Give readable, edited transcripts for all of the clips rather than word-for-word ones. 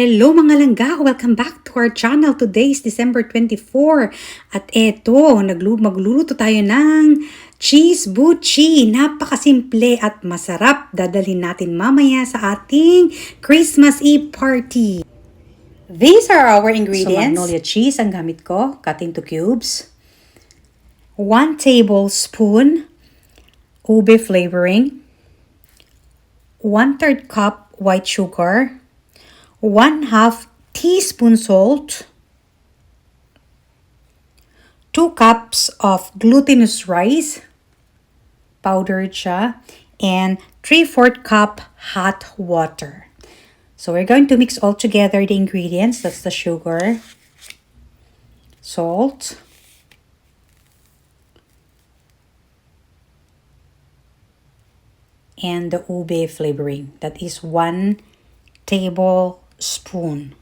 Hello mga langga! Welcome back to our channel. Today is December 24. At eto, magluluto tayo ng cheese buchi. Napakasimple at masarap. Dadalhin natin mamaya sa ating Christmas Eve party. These are our ingredients. So magnolia cheese ang gamit ko. Cut into cubes. 1 tablespoon ube flavoring. 1/3 cup white sugar. 1/2 teaspoon salt, 2 cups of glutinous rice, powdered siya, and 3/4 cup hot water. So we're going to mix all together the ingredients. That's the sugar, salt, and the ube flavoring. That is 1 tablespoon.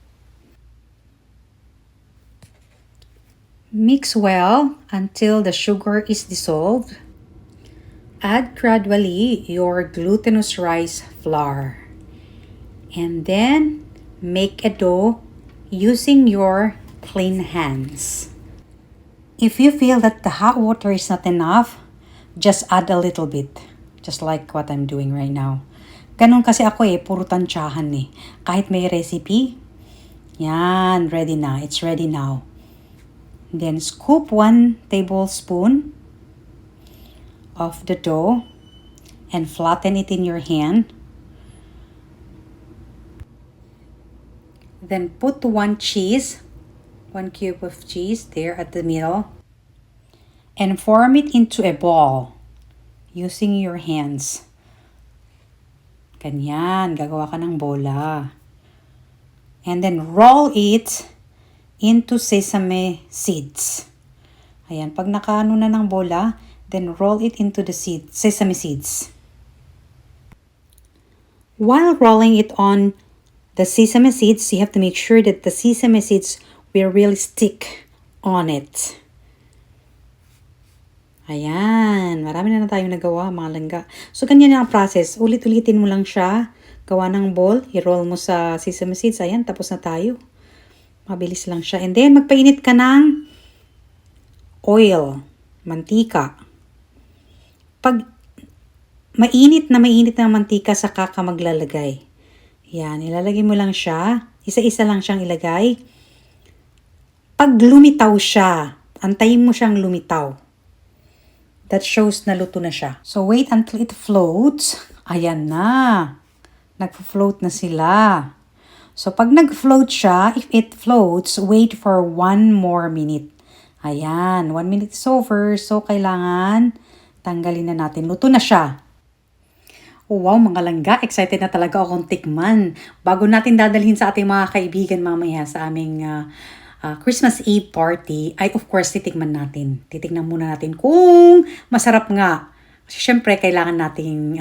Mix well until the sugar is dissolved. Add gradually your glutinous rice flour. And then make a dough using your clean hands. If you feel that the hot water is not enough, just add a little bit. Just like what I'm doing right now. Ganun kasi ako puro tansyahan Kahit may recipe, yan, ready na. It's ready now. Then scoop 1 tablespoon of the dough and flatten it in your hand. Then put 1 cube of cheese there at the middle and form it into a ball using your hands. Ganyan, gagawa ka ng bola. And then roll it into sesame seeds. Ayan, pag nakaano na ng bola, then roll it into the sesame seeds. While rolling it on the sesame seeds, you have to make sure that the sesame seeds will really stick on it. Ayan, marami na tayong nagawa mga langga. So, ganyan ang process. Ulit-ulitin mo lang siya. Gawa ng ball. I-roll mo sa sesame seeds. Ayan, tapos na tayo. Mabilis lang siya. And then, magpainit ka ng oil. Mantika. Pag mainit na mantika, saka ka maglalagay. Ayan, ilalagay mo lang siya. Isa-isa lang siyang ilagay. Pag lumitaw siya, antayin mo siyang lumitaw. That shows na luto na siya. So, wait until it floats. Ayan na. Nag-float na sila. So, pag nag-float siya, if it floats, wait for 1 more minute. Ayan, 1 minute is over. So, kailangan tanggalin na natin. Luto na siya. Oh, wow, mga langga. Excited na talaga akong tikman. Bago natin dadalhin sa ating mga kaibigan mamaya sa aming Christmas Eve party, ay of course titikman natin. Titignan muna natin kung masarap nga. Kasi syempre kailangan nating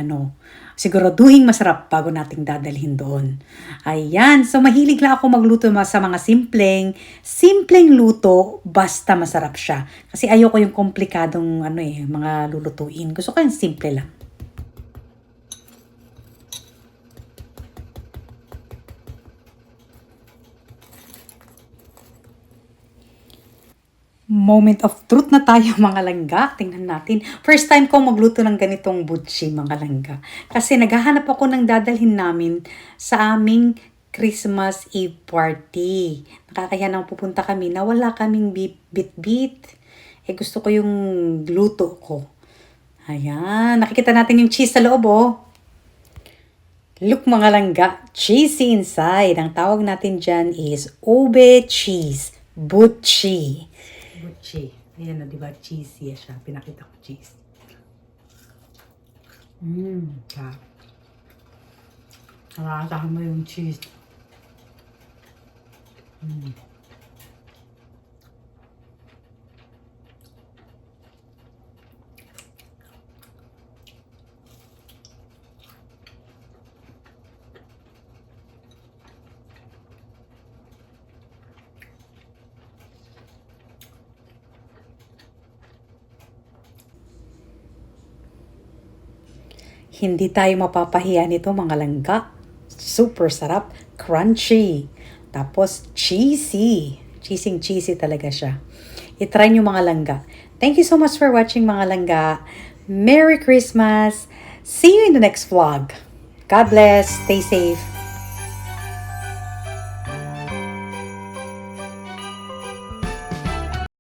siguraduhin masarap bago nating dadalhin doon. Ayan, so mahilig lang ako magluto sa mga simpleng luto basta masarap siya. Kasi ayoko yung komplikadong mga lulutuin. Gusto ko yung simple lang. Moment of truth na tayo mga langga. Tingnan natin. First time ko magluto ng ganitong buchi mga langga. Kasi naghahanap ako ng dadalhin namin sa aming Christmas Eve party. Nakakaya nang pupunta kami na wala kaming bit-bit. Gusto ko yung luto ko. Ayan. Nakikita natin yung cheese sa loob Look mga langga. Cheesy inside. Ang tawag natin dyan is ube cheese. Buchi. Buchi. Ayan na, diba? Cheesy siya. Pinakita ko cheese. Sarap. Nakakatahan mo yung cheese. Hindi tayo mapapahiya nito mga langga. Super sarap. crunchy. Tapos cheesy. Cheesy talaga siya. I-try nyo mga langga. Thank you so much for watching mga langga. Merry Christmas! See you in the next vlog. God bless. Stay safe.